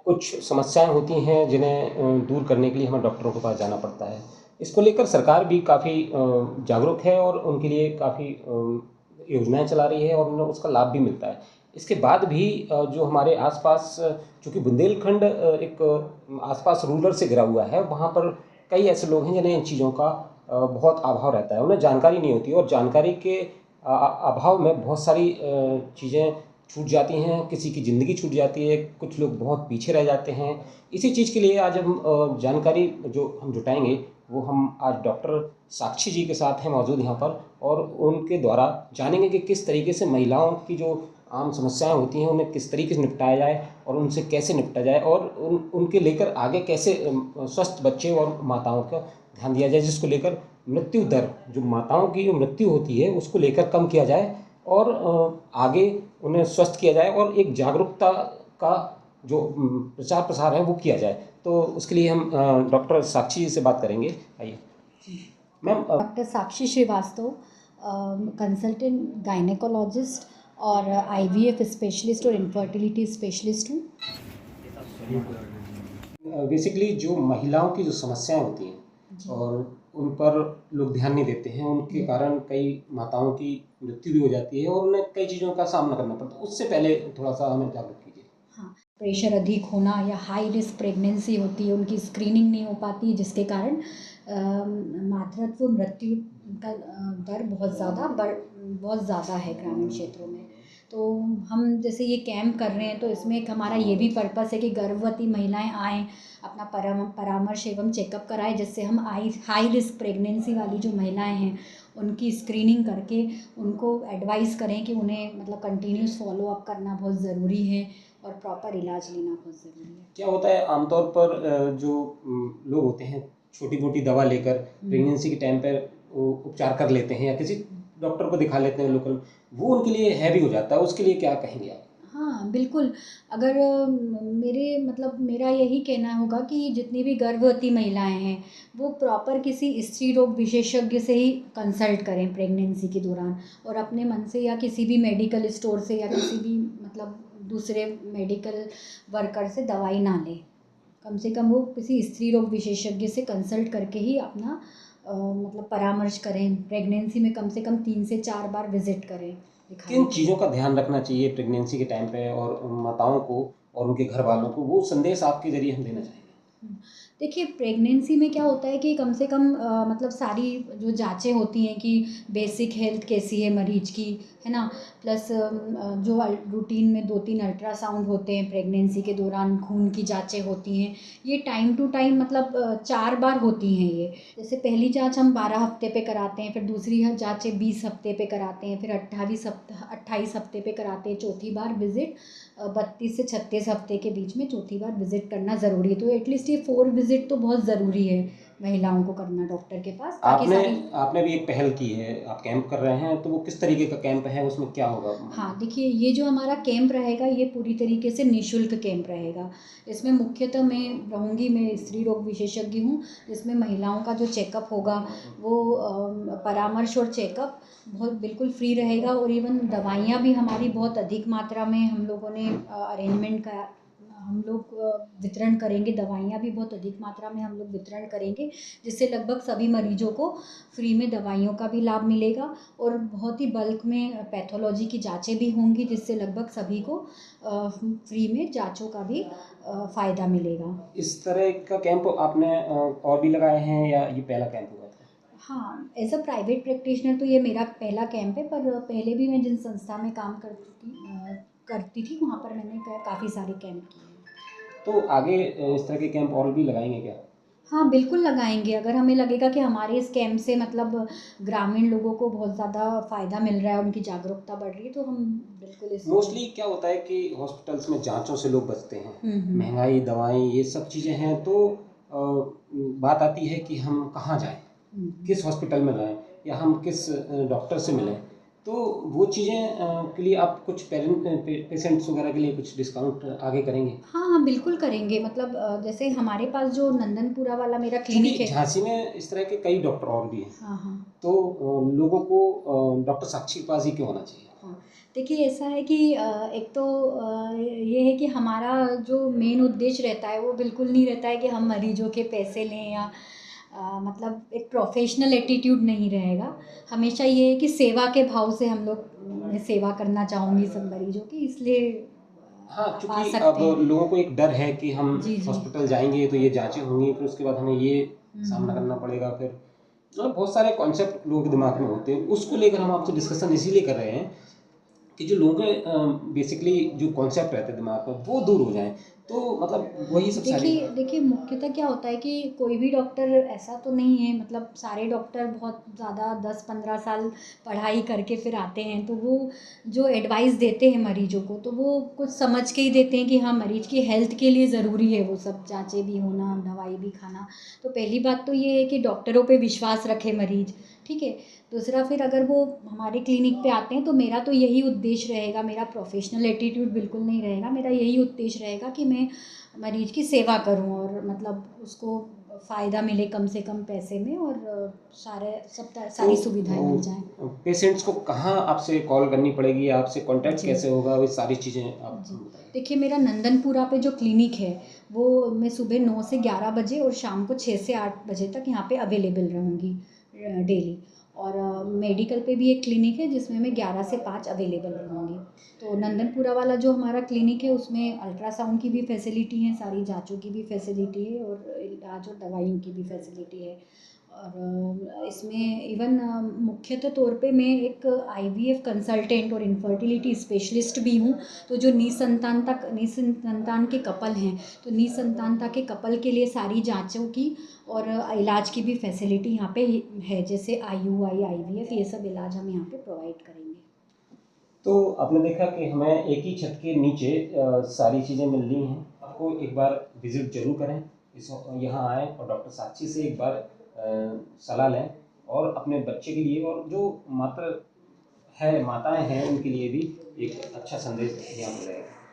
कुछ समस्याएं होती हैं जिन्हें दूर करने के लिए हमें डॉक्टरों के पास जाना पड़ता है। इसको लेकर सरकार भी काफ़ी जागरूक है और उनके लिए काफ़ी योजनाएं चला रही है और उन्हें उसका लाभ भी मिलता है। इसके बाद भी जो हमारे आसपास, चूँकि बुंदेलखंड एक आसपास रूरल से घिरा हुआ है, वहाँ पर कई ऐसे लोग हैं जिन्हें इन चीज़ों का बहुत अभाव रहता है, उन्हें जानकारी नहीं होती और जानकारी के अभाव में बहुत सारी चीज़ें छूट जाती हैं, किसी की ज़िंदगी छूट जाती है, कुछ लोग बहुत पीछे रह जाते हैं। इसी चीज़ के लिए आज हम जानकारी जो हम जुटाएंगे वो हम आज डॉक्टर साक्षी जी के साथ हैं मौजूद यहाँ पर, और उनके द्वारा जानेंगे कि किस तरीके से महिलाओं की जो आम समस्याएं होती हैं उन्हें किस तरीके से निपटाया जाए और उनसे कैसे निपटा जाए और उनके लेकर आगे कैसे स्वस्थ बच्चे और माताओं का ध्यान दिया जाए, जिसको लेकर मृत्यु दर, जो माताओं की जो मृत्यु होती है उसको लेकर कम किया जाए और आगे उन्हें स्वस्थ किया जाए और एक जागरूकता का जो प्रचार प्रसार है वो किया जाए। तो उसके लिए हम डॉक्टर साक्षी जी से बात करेंगे। आइए मैम। डॉक्टर साक्षी श्रीवास्तव, कंसल्टेंट गायनेकोलॉजिस्ट और आईवीएफ स्पेशलिस्ट और इनफर्टिलिटी स्पेशलिस्ट हूँ। बेसिकली जो महिलाओं की जो समस्याएं होती हैं और उन पर लोग ध्यान नहीं देते हैं, उनके कारण कई माताओं की मृत्यु भी हो जाती है और उन्हें कई चीज़ों का सामना करना पड़ता है। उससे पहले थोड़ा सा हमें जागरूक कीजिए। हाँ, प्रेशर अधिक होना या हाई रिस्क प्रेगनेंसी होती है, उनकी स्क्रीनिंग नहीं हो पाती, जिसके कारण मातृत्व मृत्यु का दर बहुत ज़्यादा है ग्रामीण क्षेत्रों में। तो हम जैसे ये कैंप कर रहे हैं तो इसमें एक हमारा ये भी पर्पस है कि गर्भवती महिलाएं आएँ, अपना परामर्श एवं चेकअप कराएं, जिससे हम हाई रिस्क प्रेगनेंसी वाली जो महिलाएं हैं उनकी स्क्रीनिंग करके उनको एडवाइस करें कि उन्हें मतलब कंटिन्यूस फॉलो अप करना बहुत ज़रूरी है और प्रॉपर इलाज लेना बहुत ज़रूरी है। क्या होता है आमतौर पर जो लोग होते हैं छोटी मोटी दवा लेकर प्रेगनेंसी के टाइम पर उपचार कर लेते हैं या किसी डॉक्टर को दिखा लेते हैं लोकल, वो उनके लिए हैवी हो जाता है, उसके लिए क्या कहेंगे आप? हाँ, बिल्कुल। अगर मेरा यही कहना होगा कि जितनी भी गर्भवती महिलाएं हैं वो प्रॉपर किसी स्त्री रोग विशेषज्ञ से ही कंसल्ट करें प्रेगनेंसी के दौरान, और अपने मन से या किसी भी मेडिकल स्टोर से या किसी भी दूसरे मेडिकल वर्कर से दवाई ना लें। कम से कम वो किसी स्त्री रोग विशेषज्ञ से कंसल्ट करके ही अपना परामर्श करें। प्रेगनेंसी में कम से कम 3 से 4 बार विजिट करें। किन चीज़ों का ध्यान रखना चाहिए प्रेगनेंसी के टाइम पे और माताओं को और उनके घर वालों को, वो संदेश आपके ज़रिए हम देना चाहेंगे? देखिए, प्रेगनेंसी में क्या होता है कि कम से कम सारी जो जांचें होती हैं कि बेसिक हेल्थ कैसी है मरीज की, है ना, प्लस जो रूटीन में 2-3 अल्ट्रासाउंड होते हैं प्रेगनेंसी के दौरान, खून की जांचें होती हैं, ये टाइम टू टाइम 4 बार होती हैं ये। जैसे पहली जांच हम 12 हफ्ते पे कराते हैं, फिर दूसरी जांचें 20 हफ्ते पे कराते हैं, फिर 28 हफ्ते पे कराते हैं, चौथी बार विजिट 32 से 36 हफ्ते के बीच में चौथी बार विजिट करना ज़रूरी है। तो एटलीस्ट ये 4 विजिट तो बहुत ज़रूरी है महिलाओं को करना डॉक्टर के पास, ताकि आपने भी एक पहल की है, आप कैंप कर रहे हैं, तो वो किस तरीके का कैंप है, उसमें क्या होगा? हाँ, देखिए, ये जो हमारा कैंप रहेगा ये पूरी तरीके से निःशुल्क कैंप रहेगा। इसमें मुख्यतः मैं स्त्री रोग विशेषज्ञ हूँ, जिसमें महिलाओं का जो चेकअप होगा वो परामर्श और चेकअप बहुत बिल्कुल फ्री रहेगा, और इवन दवाइयाँ भी हमारी बहुत अधिक मात्रा में हम लोगों ने हम लोग वितरण करेंगे। दवाइयाँ भी बहुत अधिक मात्रा में हम लोग वितरण करेंगे, जिससे लगभग सभी मरीजों को फ्री में दवाइयों का भी लाभ मिलेगा, और बहुत ही बल्क में पैथोलॉजी की जांचें भी होंगी, जिससे लगभग सभी को फ्री में जांचों का भी फ़ायदा मिलेगा। इस तरह का कैंप आपने और भी लगाए हैं या ये पहला कैंप हुआ था? हाँ, एज अ प्राइवेट प्रैक्टिशनर तो ये मेरा पहला कैंप है, पर पहले भी मैं जिन संस्था में काम करती थी वहाँ पर मैंने काफ़ी सारे कैंप किए हैं। तो आगे इस तरह के कैंप और भी लगाएंगे क्या? हाँ, बिल्कुल लगाएंगे। अगर हमें लगेगा कि हमारे इस कैंप से ग्रामीण लोगों को बहुत ज़्यादा फ़ायदा मिल रहा है, उनकी जागरूकता बढ़ रही है, तो हम बिल्कुल इस मोस्टली क्या होता है कि हॉस्पिटल्स में जांचों से लोग बचते हैं, महंगाई, दवाएं, ये सब चीज़ें हैं, तो बात आती है कि हम कहाँ जाएं, किस हॉस्पिटल में जाएं या हम किस डॉक्टर से मिलें। तो वो चीज़ें के लिए आप कुछ पेशेंट्स वगैरह के लिए कुछ डिस्काउंट आगे करेंगे? हाँ, बिल्कुल करेंगे। जैसे हमारे पास जो नंदनपुरा वाला मेरा क्लिनिक है, झांसी में इस तरह के कई डॉक्टर और भी हैं, हाँ हाँ, तो लोगों को डॉक्टर साक्षी के पास ही क्यों होना चाहिए? हाँ, देखिए ऐसा है कि एक तो ये है कि हमारा जो मेन उद्देश्य रहता है वो बिल्कुल नहीं रहता है कि हम मरीजों के पैसे लें या मतलब एक प्रोफेशनल एटीट्यूड नहीं रहेगा। हमेशा ये है कि सेवा के भाव से हम लोग मैं सेवा करना चाहूँगी सब मरीजों की, इसलिए हाँ, आप आ चूँकि सकते अब हैं। लोगों को एक डर है कि हम जी, जी। हॉस्पिटल जाएँगे तो ये जाँचें होंगी, फिर उसके बाद हमें ये सामना करना पड़ेगा, फिर मतलब बहुत सारे कॉन्सेप्ट लोगों के दिमाग में होते हैं। उसको लेकर हम आपसे डिस्कशन इसीलिए कर रहे हैं कि जो लोगों के बेसिकली जो कॉन्सेप्ट रहते हैं दिमाग में वो दूर हो जाएँ। तो मतलब वही सब सारी। देखिए देखिए मुख्यतः क्या होता है कि कोई भी डॉक्टर ऐसा तो नहीं है, मतलब सारे डॉक्टर बहुत ज़्यादा 10-15 साल पढ़ाई करके फिर आते हैं, तो वो जो एडवाइस देते हैं मरीजों को तो वो कुछ समझ के ही देते हैं कि हाँ मरीज की हेल्थ के लिए ज़रूरी है वो सब जांचें भी होना, दवाई भी खाना। तो पहली बात तो ये है कि डॉक्टरों पे विश्वास रखे मरीज, ठीक है। दूसरा फिर अगर वो हमारे क्लिनिक पे आते हैं तो मेरा तो यही उद्देश्य रहेगा, मेरा प्रोफेशनल एटीट्यूड बिल्कुल नहीं रहेगा, मेरा यही उद्देश्य रहेगा कि मैं मरीज की सेवा करूं और मतलब उसको फ़ायदा मिले कम से कम पैसे में और सारी सुविधाएं मिल जाएं। तो पेशेंट्स को कहाँ आपसे कॉल करनी पड़ेगी, आपसे कॉन्टैक्ट जी कैसे होगा, वो सारी चीज़ें आप जी, बताएँ? देखिए मेरा नंदनपुरा पे जो क्लिनिक है वो मैं सुबह 9 से 11 बजे और शाम को 6 से 8 बजे तक यहाँ पे अवेलेबल रहूँगी डेली। और मेडिकल पे भी एक क्लिनिक है जिसमें मैं 11 से 5 अवेलेबल रहूँगी। तो नंदनपुरा वाला जो हमारा क्लिनिक है उसमें अल्ट्रासाउंड की भी फैसिलिटी है, सारी जाँचों की भी फैसिलिटी है और इलाज और दवाइयों की भी फैसिलिटी है। और इसमें इवन मुख्यतः तौर पे मैं एक आईवीएफ कंसल्टेंट और इनफर्टिलिटी स्पेशलिस्ट भी हूँ। तो जो निसंतान के कपल हैं तो निसंतानता के कपल के लिए सारी जांचों की और इलाज की भी फैसिलिटी यहाँ पे है, जैसे आईयूआई, आईवीएफ, ये सब इलाज हम यहाँ पे प्रोवाइड करेंगे। तो आपने देखा कि हमें एक ही छत के नीचे सारी चीज़ें मिल रही हैं। आपको एक बार विज़िट ज़रूर करें, इस यहाँ आएँ और डॉक्टर साक्षी से एक बार सलाह लें और अपने बच्चे के लिए और जो माताएँ हैं उनके लिए भी एक अच्छा संदेश यहाँ मिलेगा।